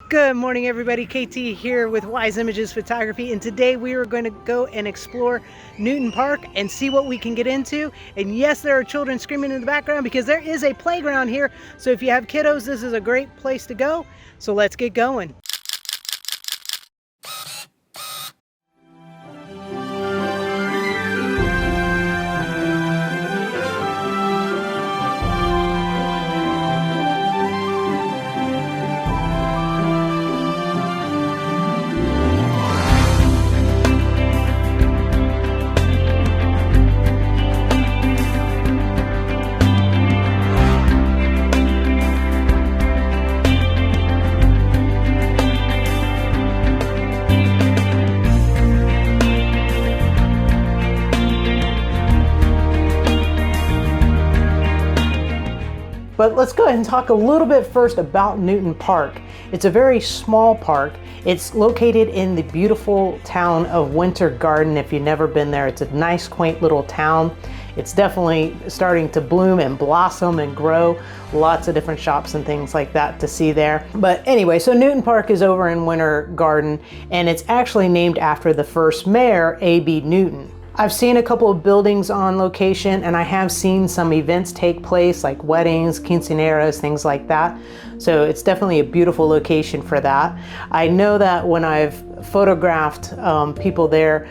Good morning, everybody. KT here with Wise Images Photography, and today we are going to go and explore Newton Park and see what we can get into. And yes, there are children screaming in the background because there is a playground here. So if you have kiddos, this is a great place to go. So let's get going. But let's go ahead and talk a little bit first about Newton Park. It's a very small park. It's located in the beautiful town of Winter Garden. If you've never been there, it's a nice, quaint little town. It's definitely starting to bloom and blossom and grow. Lots of different shops and things like that to see there. But anyway, so Newton Park is over in Winter Garden, and it's actually named after the first mayor, A.B. Newton. I've seen a couple of buildings on location, and I have seen some events take place like weddings, quinceañeras, things like that. So it's definitely a beautiful location for that. I know that when I've photographed people there,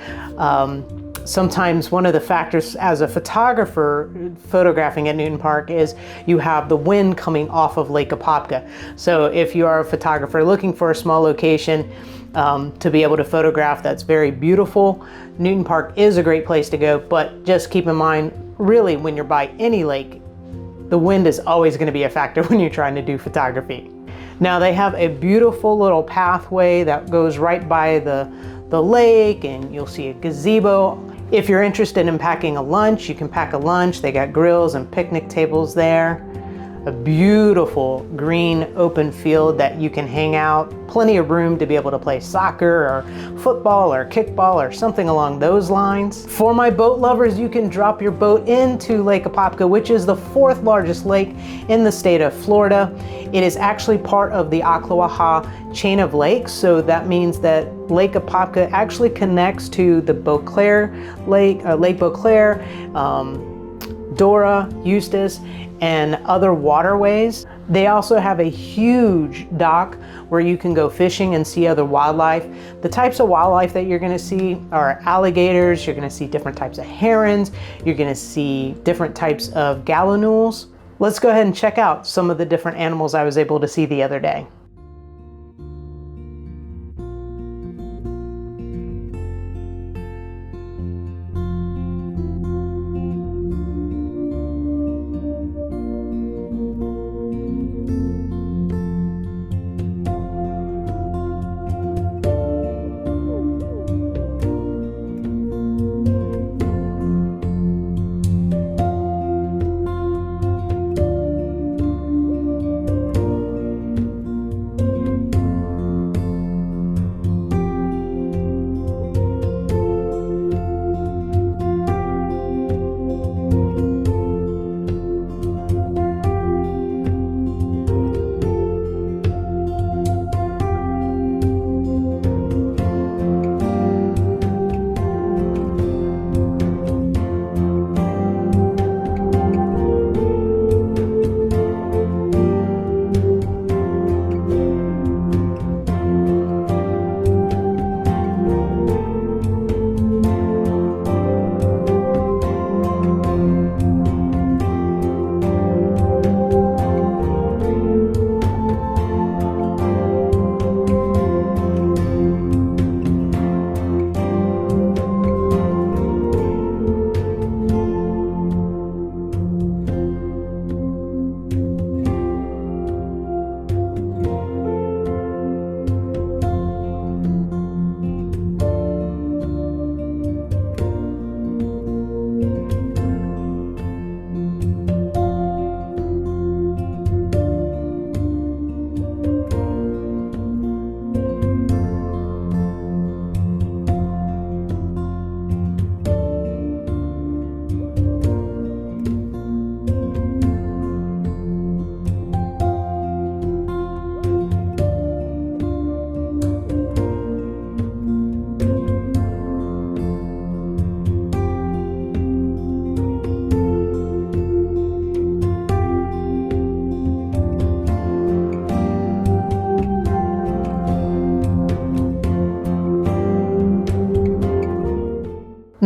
sometimes one of the factors as a photographer photographing at Newton Park is you have the wind coming off of Lake Apopka. So if you are a photographer looking for a small location to be able to photograph that's very beautiful, Newton Park is a great place to go, but just keep in mind, really, when you're by any lake, the wind is always going to be a factor when you're trying to do photography. Now they have a beautiful little pathway that goes right by the lake, and you'll see a gazebo. If you're interested in packing a lunch, you can pack a lunch. They got grills and picnic tables there. A beautiful green open field that you can hang out. Plenty of room to be able to play soccer or football or kickball or something along those lines. For my boat lovers, you can drop your boat into Lake Apopka, which is the fourth largest lake in the state of Florida. It is actually part of the Ocklawaha chain of lakes, so that means that Lake Apopka actually connects to the Beauclair Lake, Lake Beauclair, Dora, Eustis, and other waterways. They also have a huge dock where you can go fishing and see other wildlife. The types of wildlife that you're gonna see are alligators, you're gonna see different types of herons, you're gonna see different types of gallinules. Let's go ahead and check out some of the different animals I was able to see the other day.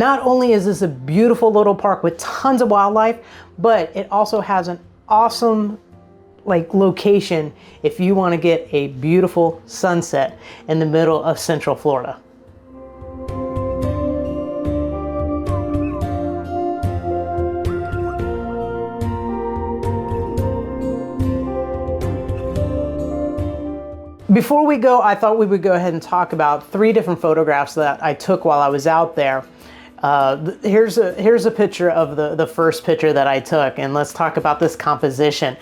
Not only is this a beautiful little park with tons of wildlife, but it also has an awesome location if you want to get a beautiful sunset in the middle of Central Florida. Before we go, I thought we would go ahead and talk about 3 different photographs that I took while I was out there. Here's a picture of the first picture that I took, and let's talk about this composition.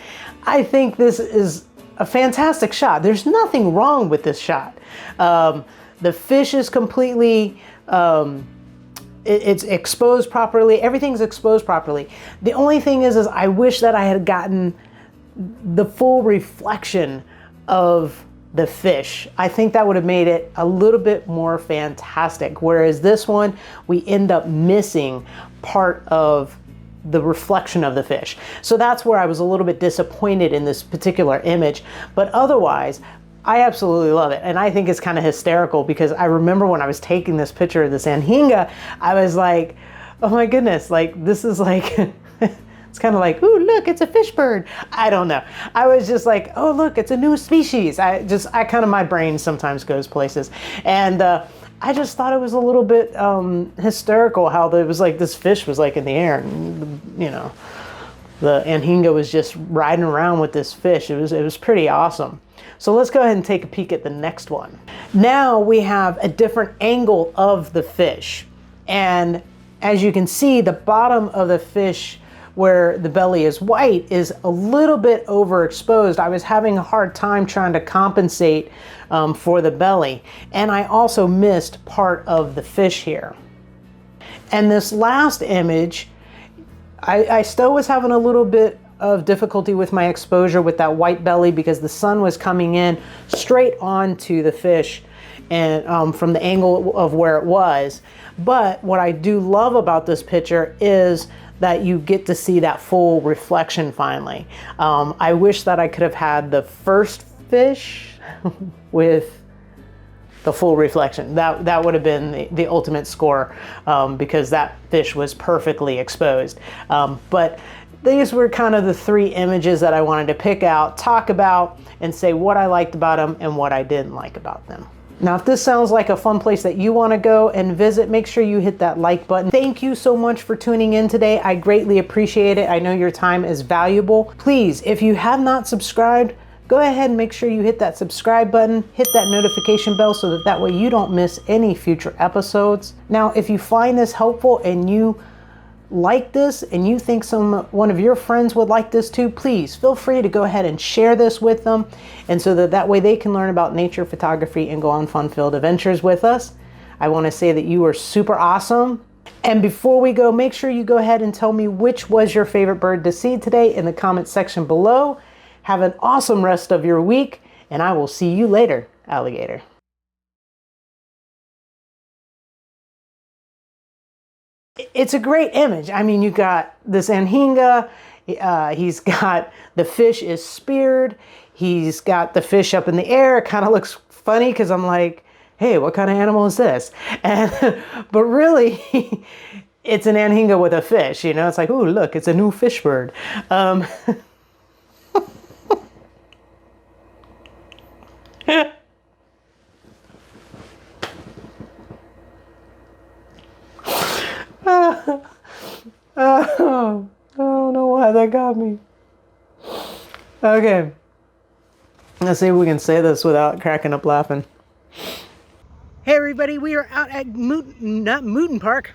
I think this is a fantastic shot. There's nothing wrong with this shot. The fish is completely, it's exposed properly. Everything's exposed properly. The only thing is I wish that I had gotten the full reflection of the fish. I think that would have made it a little bit more fantastic. Whereas this one, we end up missing part of the reflection of the fish. So that's where I was a little bit disappointed in this particular image. But otherwise, I absolutely love it. And I think it's kind of hysterical because I remember when I was taking this picture of this anhinga, I was like, oh my goodness, like this is like, it's kind of like, ooh, look, it's a fish bird. I don't know. I was just like, oh, look, it's a new species. I kind of, my brain sometimes goes places. And I just thought it was a little bit hysterical how there was like, this fish was like in the air and, you know, the anhinga was just riding around with this fish. It was pretty awesome. So let's go ahead and take a peek at the next one. Now we have a different angle of the fish. And as you can see, the bottom of the fish where the belly is white is a little bit overexposed. I was having a hard time trying to compensate for the belly. And I also missed part of the fish here. And this last image, I still was having a little bit of difficulty with my exposure with that white belly because the sun was coming in straight onto the fish and from the angle of where it was. But what I do love about this picture is that you get to see that full reflection finally. I wish that I could have had the first fish with the full reflection. That would have been the ultimate score because that fish was perfectly exposed. But these were kind of the 3 images that I wanted to pick out, talk about, and say what I liked about them and what I didn't like about them. Now, if this sounds like a fun place that you want to go and visit, make sure you hit that like button. Thank you so much for tuning in today. I greatly appreciate it. I know your time is valuable. Please, if you have not subscribed, go ahead and make sure you hit that subscribe button, hit that notification bell so that way you don't miss any future episodes. Now, if you find this helpful and you like this and you think one of your friends would like this too, please feel free to go ahead and share this with them, and so that way they can learn about nature photography and go on fun-filled adventures with us. I want to say that you are super awesome. And before we go, make sure you go ahead and tell me which was your favorite bird to see today in the comment section below. Have an awesome rest of your week, and I will see you later, alligator. It's a great image. I mean, you got this anhinga, he's got the fish is speared, he's got the fish up in the air. It kind of looks funny because I'm like, hey, what kind of animal is this? And but really, it's an anhinga with a fish, you know? It's like, ooh, look, it's a new fish bird. I don't know why that got me. Okay. Let's see if we can say this without cracking up laughing. Hey everybody, we are out at Mooten Park.